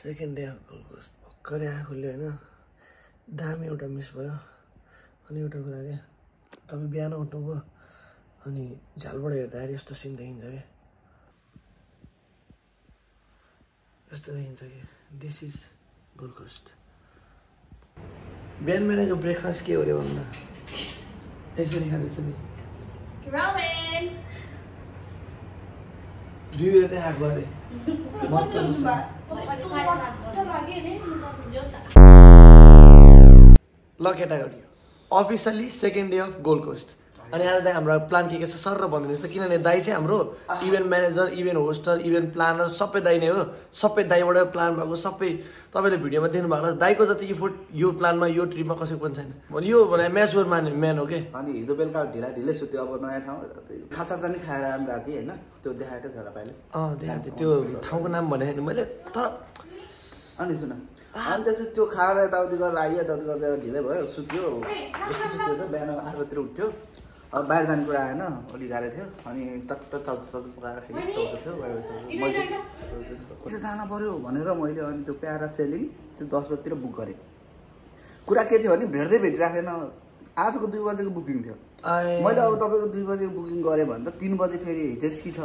Second day gold cost भर्खरै आँखा खुल्यो होइन दामी एउटा मिस भयो अनि एउटा कुरा क्या तपाईँ बिहान उठ्नुभयो अनि झालबाट हेर्दाखेरि यस्तो सिन देखिन्छ क्या यस्तो देखिन्छ कि दिस इज गोल्ड कोस्ट बिहान बिहानको ब्रेकफास्ट के हो अरे भन्दा यसरी खाँदैछ नि रामेन दुई बेला आएको अरे मस्त मस्त ल केटाकेटी officially second day of Gold Coast अनि आज चाहिँ हाम्रो प्लान के छ सर र भनिदिनुहोस् त किनभने दाइ चाहिँ हाम्रो event manager event होस्टर event planner सबै दाइ नै हो सबै दाइबाट प्लान भएको सबै तपाईँले भिडियोमा देख्नु भएको दाइको जति इफोर्ट यो प्लानमा यो ट्रिपमा कसैको पनि छैन यो भने म्याचुर म्यान हो क्या अनि हिजो बेलुका ढिलै सुत्यो अब नयाँ ठाउँ खासा चाहिँ खाएर आउनु राति होइन त्यो देखाएको थियो होला पहिले देखाएको थियो त्यो ठाउँको नाम भनेको थिएन मैले तर अनि सुन अनि त्यसपछि त्यो खाएर यताउति गरेर आयो यताउति गर्दा ढिलै भयो सुत्यो यस्तो सुत्यो त बिहान 8 बजीतिर उठ्यो अब बाहिर जाने कुरा आएन अलि गाह्रो थियो अनि टक्क चौध पकाएर खाइ चौध थियो मैले जान पऱ्यो भनेर मैले अनि त्यो प्यारा सेलिङ त्यो 10 बजीतिर बुक गरेँ कुरा के थियो भने भेटिराखेन आजको 2 बजेको बुकिङ थियो मैले अब तपाईँको 2 बजेको बुकिङ गरेँ भने त 3 बजे फेरि जेस्की छ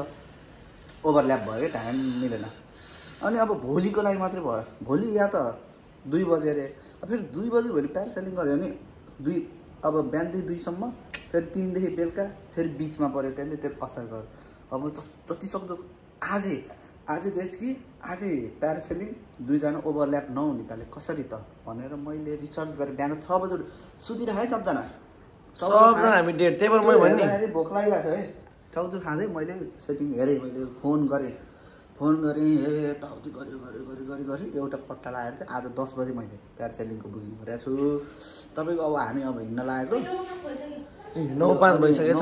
ओभरल्याप भयो क्या टाइम मिलेन अनि अब भोलिको लागि मात्रै भयो भोलि या त 2 बजे अरे फेरि 2 बजे भोलि प्यारा सेलिङ गऱ्यो भने 2 अब बिहानदेखि 2 सम्म फेरि 3 देखि बेलुका फेरि बिचमा पऱ्यो त्यसले त्यो असर गर्यो अब जति सक्दो आजै जेस्की आजै प्यारासेलिङ 2 जना ओभरल्याप नहुने ताले कसरी त भनेर मैले रिसर्च गरेँ बिहान 6 बजे सुतिरहेँ सबजना हामी डेट त्यही भएर मैले भने भोक लागिरहेको थियो है टाउको खाँदै मैले सेटिङ हेरेँ मैले फोन गरेँ यताउति गरेँ एउटा पत्ता लगाएर चाहिँ आज 10 बजे मैले प्यारासेलिङको बुकिङ गरेको छु तपाईँको अब हामी अब हिँड्न लागेको 9:05 भइसकेछ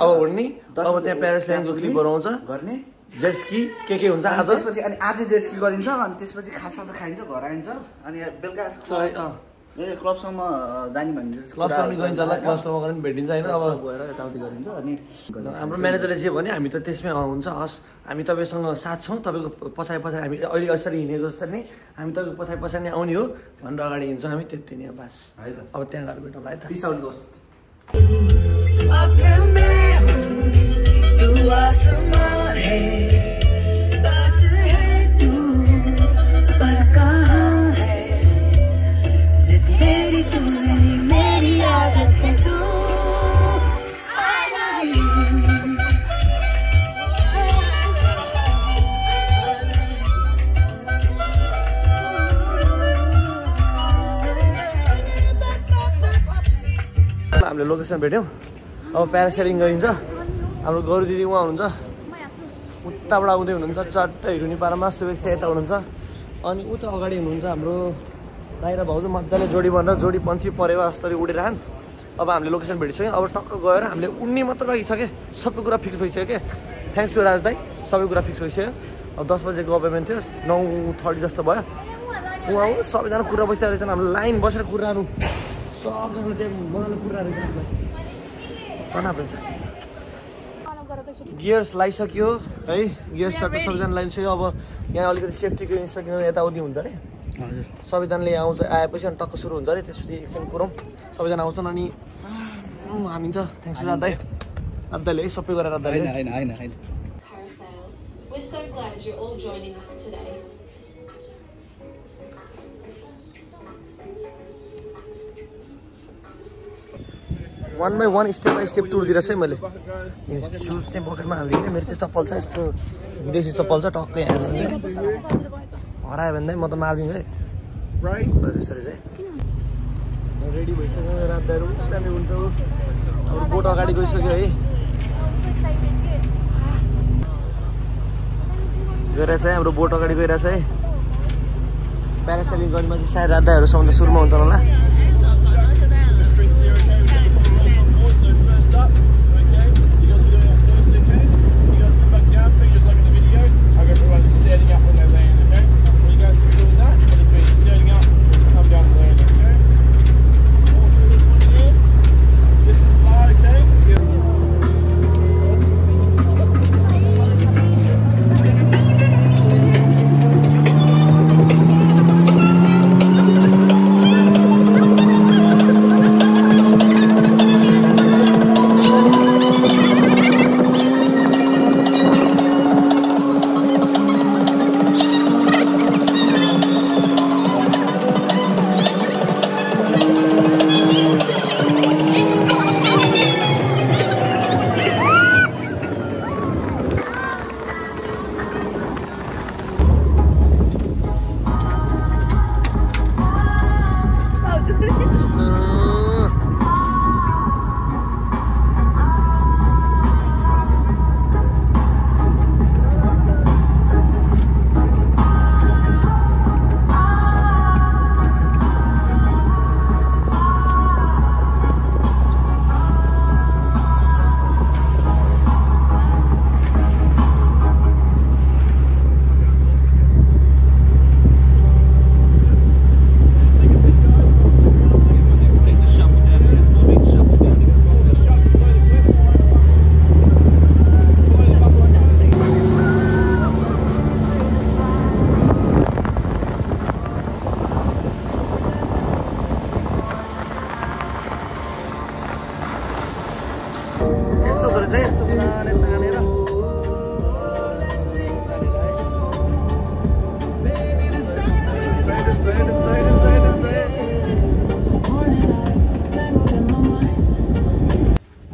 अब उड्ने अब त्यहाँ प्यारासेलिङको क्लिपहरू आउँछ गर्ने जेट्सकी के हुन्छ आज त्यसपछि अनि आज जेट्सकी गरिन्छ अनि त्यसपछि खासा त खाइन्छ घर आइन्छ अनि बेलुका क्लबसम्म जाने भने क्लबसम्म गइन्छ होला क्लबसम्म गएर भेटिन्छ होइन अब गएर यताउति गरिन्छ अनि हाम्रो म्यानेजरले जे भन्यो हामी त त्यसमै हुन्छ हस् हामी तपाईँसँग साथ छौँ तपाईँको पछाडि हामी अहिले यसरी हिँडेको जस्तो नै हामी तपाईँको पछाडि नै आउने हो भनेर अगाडि हिँड्छौँ हामी त्यति नै हो बास है त अब त्यहाँ गएर भेटौँ है त पिस आउट दोस्त हामीले लोकेसन भेट्यौँ अब प्यारासेलिङ गरिन्छ हाम्रो गरु दिदी उहाँ हुनुहुन्छ उताबाट आउँदै हुनुहुन्छ चट्टै हिरुनी पारामा शुभेच्छा यता हुनुहुन्छ अनि उता अगाडि हुनुहुन्छ हाम्रो दाइरा भाउजू मजाले जोडी भनेर जोडी पन्छी परेवा जस्तरी उडिरहन् अब हामीले लोकेसन भेटिसक्यौँ अब टक्क गएर हामीले उड्ने मात्र बाँकी छ क्या सबै कुरा फिक्स भइसक्यो क्या थ्याङ्क्स टु राज दाई सबै कुरा फिक्स भइसक्यो अब 10 बजेको अपोइन्टमेन्ट थियो 9:30 जस्तो भयो उहाँ सबैजना कुरा बसिरहेको रहेछन् हाम्रो लाइन बसेर कुराहरू सबैजनाले त्यहाँ मजाले कुराहरू तनाव हुन्छ गियर्स लगाइसक्यो है गियर्स सबै सबैजना लगाइसक्यो अब यहाँ अलिकति सेफ्टीको इन्स्ट्रक्सन यताउति हुन्छ अरे सबैजनाले आउँछ आएपछि अनि टक्क सुरु हुन्छ अरे त्यसपछि एकछिन कुरौँ सबैजना आउँछन् अनि हामी त थ्याङ्क्स राधा दाइले है सबै गरेर राधा होइन one by one step by step tour दिइरहेको छु है मैले सुज चाहिँ पकेटमा हालिदिएँ मेरो चाहिँ चप्पल छ यस्तो विदेशी चप्पल छ टक्कै हरायो भने म त मारिदिन्छु है त्यसरी चाहिँ रेडी भइसक्यो रातहरू दामी हुन्छ अब बोट अगाडि गइसक्यो है गइरहेछ है हाम्रो बोट अगाडि गइरहेछ है प्यारासेलिङ गर्नेमा चाहिँ सायद रातहरूसम्म त सुरुमा हुन्छ होला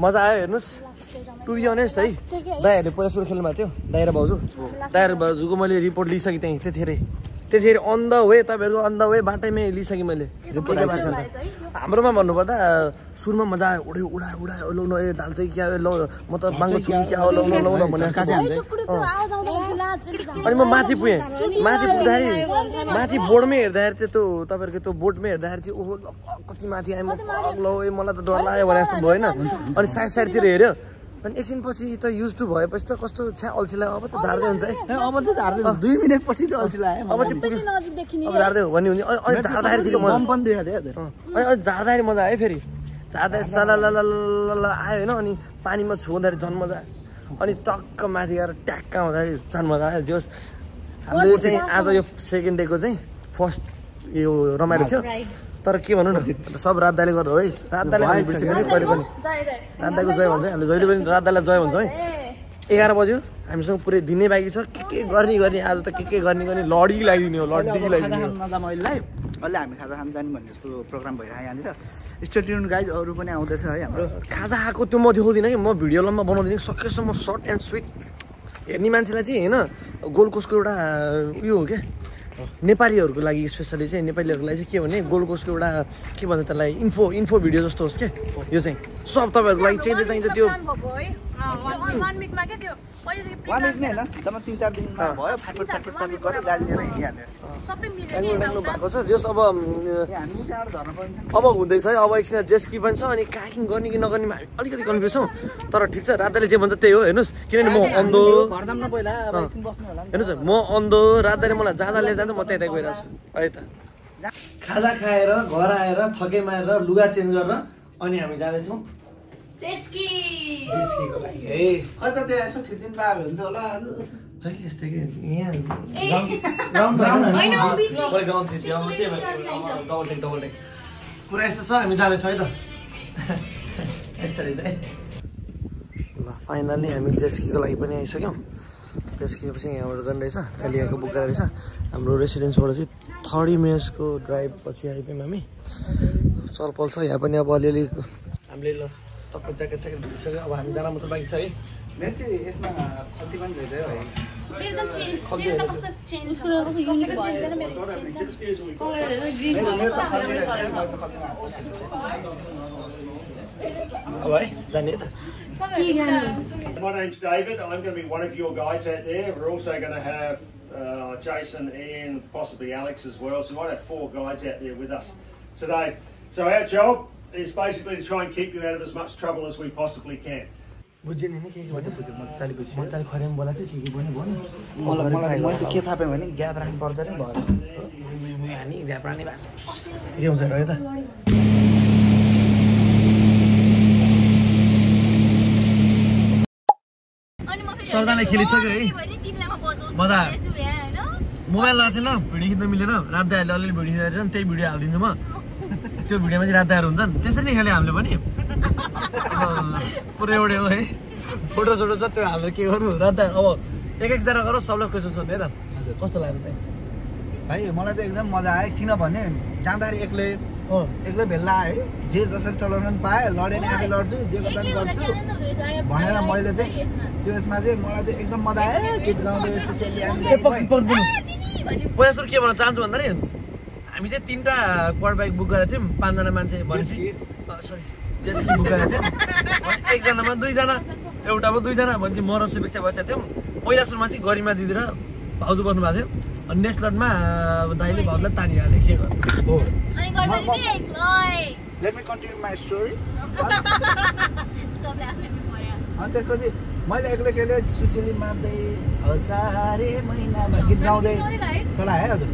मजा आयो हेर्नुहोस् टु बी अनेस्ट है दाइहरूले पहिला सुरु खेल्नु भएको थियो दाइ र भाउजू भाउजूको मैले रिपोर्ट लिइसकेँ त्यहीँ त्यतिखेर अन द वे तपाईँहरूको अन द वे बाटैमै लिइसकेँ मैले रिपोर्टै भएको छैन हाम्रोमा भन्नुपर्दा सुरुमा मजा आयो उडायो लौ न ए दाल चाहिँ क्या ल म त बाङ्गो छु क्या हो लौ न भने अनि म माथि पुगेँ माथि पुग्दाखेरि माथि बोर्डमै हेर्दाखेरि त्यो तपाईँहरूको त्यो बोर्डमै हेर्दाखेरि चाहिँ ओहो कति माथि आएँ म ल ए मलाई त डर लाग्यो भने जस्तो भएन अनि साइडतिर हेऱ्यो अनि एकछिनपछि त युज टु भएपछि त कस्तो छ्या अल्छी लाग्यो अब त झार्दै हुन्छ है अब त झार्दै 2 मिनेट पछि त अल्छी लाग्यो अब झार्दै हो भन्ने हुन्छ अनि झार्दाखेरि फेरि मजा पनि देखाएको थियो अनि झार्दाखेरि मजा आयो फेरि झार्दाखेरि सला आयो होइन अनि पानीमा छुँदाखेरि झन् मजा आयो अनि टक्क माथि गएर ट्याक्क हुँदाखेरि झन् मजा आयो जोस् हाम्रो चाहिँ आज यो सेकेन्ड डेको चाहिँ फर्स्ट यो रमाइलो थियो तर के भन्नु न सब रात दाइले गर्नु है रात दाइले कहिले पनि रात दाइको जय भन्छ हामीले जहिले पनि रात दाइलाई जय भन्छौँ है 11 बज्यो हामीसँग पुरै दिनै बाँकी छ के गर्ने आज त के गर्ने लडी लगाइदिने हो महिलालाई अहिले हामी खाजा खान जाने भन्ने जस्तो प्रोग्राम भइरहेको यहाँनिर स्टे ट्युन गाइज अरू पनि आउँदैछ है हाम्रो खाजा खाएको त्यो म देखाउँदिनँ कि म भिडियो लम्बा बनाउँदिनँ सकेसम्म सर्ट एन्ड स्विट हेर्ने मान्छेलाई चाहिँ होइन गोल्ड कोस्टको एउटा उयो हो क्या नेपालीहरूको लागि स्पेसली चाहिँ नेपालीहरूको लागि चाहिँ के भने गोल्ड कोस्टको एउटा के भन्छ त्यसलाई इन्फो भिडियो जस्तो होस् क्या यो चाहिँ सब तपाईँहरूको लागि चाहिन्छ त्यो 1 वीकमा के त्यो 1 वीक नै हैन जम्मा 3-4 दिनमा भयो फाटफुट गर्यो गाडी लिएर हिँडिहाल्यो सबै मिलेर भएको छ जस अब हुँदैछ है अब एकछिन जेस्की पनि छ अनि काकिङ गर्ने कि नगर्नेमा हामी अलिकति कन्फ्युज छौँ तर ठिक छ रातले जे भन्छ त्यही हो हेर्नुहोस् किनभने म अन्धो हेर्नुहोस् म अन्धो रातले मलाई जाँदा लिएर जान्छ म त्यतै गइरहेको छु है त खाजा खाएर घर आएर थके मारेर लुगा चेन्ज गरेर अनि हामी जाँदैछौँ जेस्कीको लागि है खै त त्यो यसो थिचिन पायो भने त होला जहिले यस्तै के यहाँ डबल टेक पुरा यस्तो छ हामी जाँदैछौँ है त यस्तै है ल फाइनल्ली हामी जेस्कीको लागि पनि आइसक्यौँ जेस्की चाहिँ यहाँबाट गर्ने रहेछ कालियाको बुक गरेर रहेछ हाम्रो रेसिडेन्सबाट चाहिँ 30 मिनट्सको ड्राइभ पछि आइपुग्यौँ हामी चलपल छ यहाँ पनि अब अलिअलि हामीले ल टक्क ज्याकेट ढुकिसक्यो अब हामी जान मात्र बाँकी छ है मेरो चाहिँ यसमा खल्ती पनि भेट्यो है अब है जाने त My name's David. I'm going to be one of your guides out there. We're also going to have Jason, Ian, possibly Alex as well. So we might have 4 guides out there with us today. So our job is basically to try and keep you out of as much trouble as we possibly can. बुझ्यो नि के भन्छ मजाले खरेम बोला चाहिँ के पनि भन्यो मलाई त के थाहा पाएँ भने ग्याप राख्नु पर्छ नि भयो हामी ग्याप राख्ने भएको के हुन्छ र त सरदारले खेलिसक्यो है मजा मोबाइल लगाएको थिएन भिडियो खिच्न मिलेन रात दाइहरूले अलिअलि भिडियो खिचेर त्यही भिडियो हालिदिन्छु म त्यो भिडियोमा चाहिँ रात दाइहरू हुन्छन् त्यसरी नै खेल्यो हामीले पनि पुरै एउटै हो है फोटो सोटो छ त्यो हाम्रो के गर्नु रात दाइ अब एक-एकजना गरौँ सबलाई क्वेसन सोध्ने त कस्तो लाग्यो त भाइ मलाई त एकदम मजा आयो किनभने जाँदाखेरि एक्लै भेल्ला है जे जसरी चलाउनु पनि पाएँ लडे नि आफै लड्छु जे गर्दा पनि गर्छु भनेर मैले चाहिँ त्यो यसमा चाहिँ मलाई चाहिँ एकदम मजा आयो गीत गाउँदै पहिला सुरु के भन्न चाहन्छु भन्दाखेरि हामी चाहिँ 3टा क्वाड बाइक बुक गरेको थियौँ 5 जना मान्छे भनेपछि सरी जेस्की बुक गरेको थियौँ एकजनामा 2 जना एउटामा 2 जना भनेपछि म र सुवेक्षा बसेका थियौँ पहिला सुरुमा चाहिँ गरिमा दिदी र भाउजू बस्नु भएको थियो अनि नेक्स्ट लटमा दाइले भाउजूलाई तानिहाले के गर्नु हो let me continue my story अनि त्यसपछि मैले एक्लै केले सुसेली मार्दै हजारे महिनामा गीत गाउँदै चलाएँ है हजुर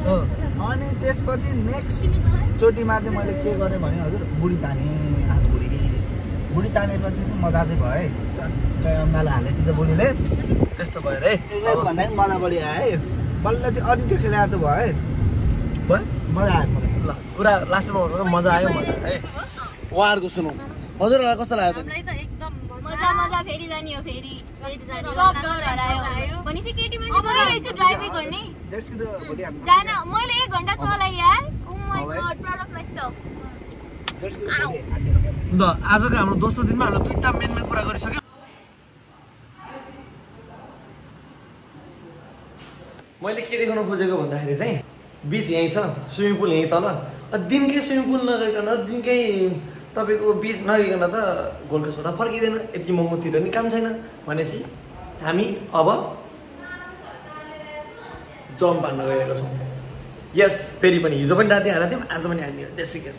अनि त्यसपछि नेक्स्ट चोटिमा चाहिँ मैले के गरेँ भने हजुर बुढी तानेँ बुढी तानेपछि चाहिँ मजा चाहिँ भयो है चट्टै अङ्गालो हालेपछि त बुढीले त्यस्तो भयो है भन्दा पनि मजा बढी आयो है बल्ल चाहिँ अलिक त्यो खेलाएको त भयो है मजा आयो ल पुरा लास्टमा भन्नु मजा आयो है उहाँहरूको सुनौ हजुरहरूलाई कस्तो लाग्यो त मजा फेरि जाने हो फेरि सब डर हरायो भनेपछि केटी मान्छे गइरहेछु ड्राइभिङ गर्ने जान मैले 1 घण्टा चलाएँ यार oh my God proud of myself ल आजको हाम्रो दोस्रो दिनमा हामीले दुईटा मेन कुरा गरिसक्यौँ। मैले के देखाउन खोजेको भन्दाखेरि चाहिँ बिच यहीँ छ, स्विमिङ पुल यहीँ तल। दिनकै स्विमिङ पुल नगइकन दिनकै तपाईँको बिच नगइकन त गोल्ड कोस्टबाट फर्किँदैन, यति महँगोतिर नि काम छैन भनेपछि हामी अब जम्प हान्न गइरहेको छौँ। यस, फेरि पनि हिजो पनि राति हालेको थियौँ, आज पनि हाल्ने हो त्यसै केस।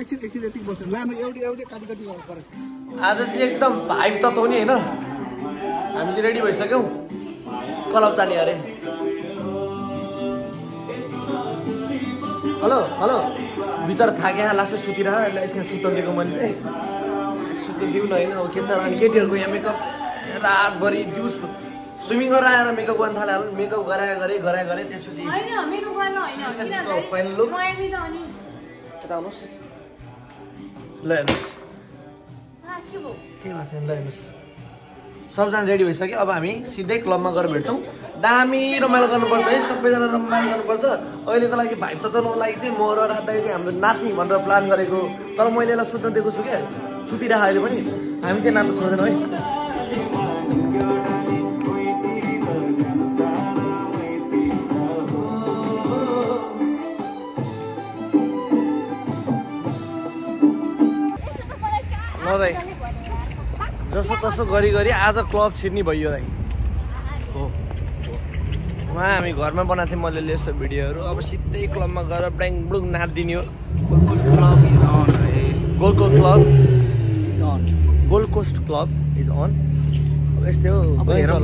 एकछिन यति बस्छ लामो एउटै काटी गर्नु पर्यो। आज चाहिँ एकदम भाइब तताउने होइन, हामी चाहिँ रेडी भइसक्यौँ, क्लब जाने अरे। हेलो हेलो, बिचरा थाक्या लास्ट सुतिरह, एकछिन सुत्न दिएको मैले, सुत्न दिउँ न होइन। अब के छ, अनि केटीहरूको यहाँ मेकअप रातभरि दिउँ स्विमिङ गरेर आएर मेकअप गर्न थाल्यो, मेकअप गराए त्यसपछि यता आउनुहोस्, ल हेर्नुहोस् के भएको छैन, ल हेर्नुहोस् सबजना रेडी भइसक्यो। अब हामी सिधै क्लबमा गएर भेट्छौँ, दामी रमाइलो गर्नुपर्छ है, सबैजना रमाइलो गर्नुपर्छ। अहिलेको लागि भाइब तताउनुको लागि चाहिँ म र रातलाई चाहिँ हाम्रो नाच्ने भनेर प्लान गरेको, तर मैले यसलाई सुत्न दिएको छु क्या, सुतिरहेको अहिले पनि। हामी चाहिँ नाच्न छोड्दैनौँ है। दाइ जसो तसो गरी आज क्लब छिर्ने भइयो दाइ हो। उहाँ हामी घरमा बनाएको थियौँ मैले यस्तो भिडियोहरू, अब सिधै क्लबमा गएर ब्ल्याङ ब्लुङ नाचिदिने हो। Gold Coast club is on. अब यस्तै हो,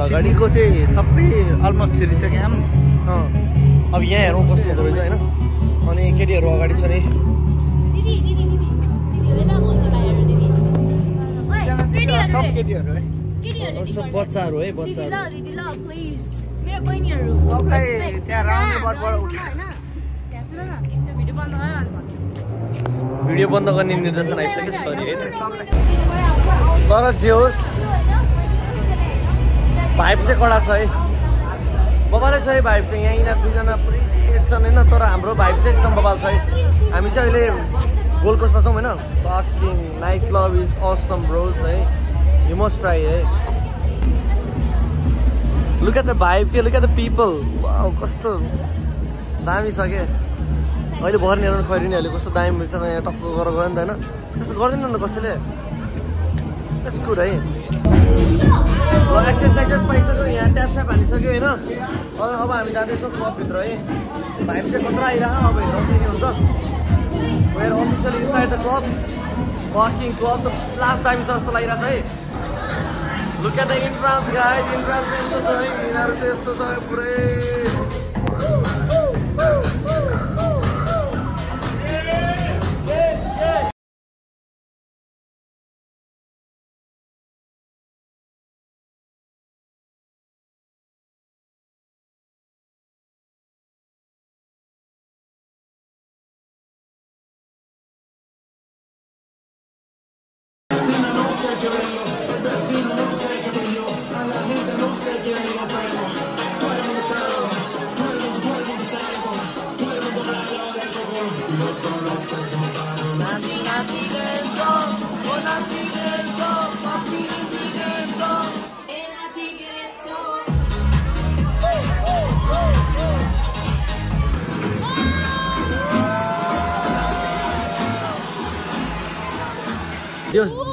अगाडिको चाहिँ सबै अलमोस्ट छिरिसक्यो। अब यहाँ हेरौँ कस्तो हुँदो रहेछ होइन। अनि केटीहरू अगाडि छ नि, बच्चाहरू है, भिडियो बन्द गर्ने निर्देशन आइसक्यो, सरी है। तर जे होस् भाइब चाहिँ कडा छ है, बबालै छ है भाइब चाहिँ। यहीँनिर दुईजना पुरै छन् होइन, तर हाम्रो भाइब चाहिँ एकदम बबाल छ है। हामी चाहिँ अहिले गोल्ड कोस्टमा छौँ होइन। Fucking night club is awesome bros है, यु मस्ट ट्राई है। लुक एट द भाइब के, look at the people, wow कस्तो दामी छ क्या। अहिले भर्ने हेर्नु खैरिने अहिले कस्तो दामी मिल्छ न, यहाँ टक्क गरेर गयो नि त होइन, त्यस्तो गर्दैन नि त कसैले। त्यस कुरा है। एक्सर्साइज पाइसक्यो, यहाँ ट्याप हालिसक्यो होइन। अब हामी जाँदैछौँ क्लबभित्र है। भाइब चाहिँ कत्रो आइरहेको, अब हेरौँ के हुन्छ। We're officially inside the club. Walking club, the last time is just like that, hey. Look at the entrance, guys. Entrance into the inner chest to the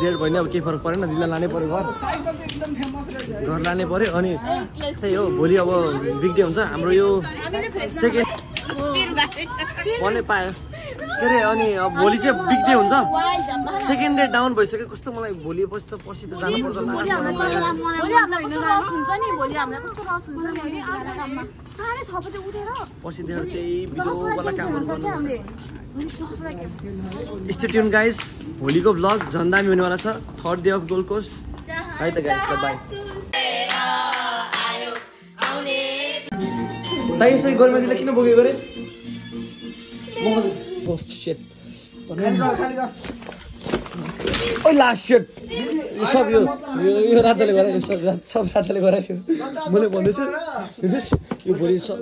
डेढ भएन, अब केही फरक परेन। दिदीलाई लानै पऱ्यो घर लानै पऱ्यो। अनि त्यही हो, भोलि अब बिग डे हुन्छ हाम्रो यो सेकेन्ड पनि पायो के अरे। अनि अब भोलि चाहिँ बिग डे हुन्छ, सेकेन्ड डे डाउन भइसक्यो। कस्तो मलाई भोलि पछि त पर्सि त जानु पर्छ। पर्सिदेखि त्यही भिडियोवाला कामहरू गर्नु। स्टे ट्युन गाइस, भोलिको भ्लग झन् दामी हुनेवाला छ। Third day of Gold Coast है त गाइस, बाई। दाइ यसरी गोलमा दिँदा किन बोकेको रे? Oh shit. खाली गर ओ लास्ट शिट यो सब यो रातले गरे यो सब रातले गरे मैले भन्दैछु हेर्नुस् यो भोलि सब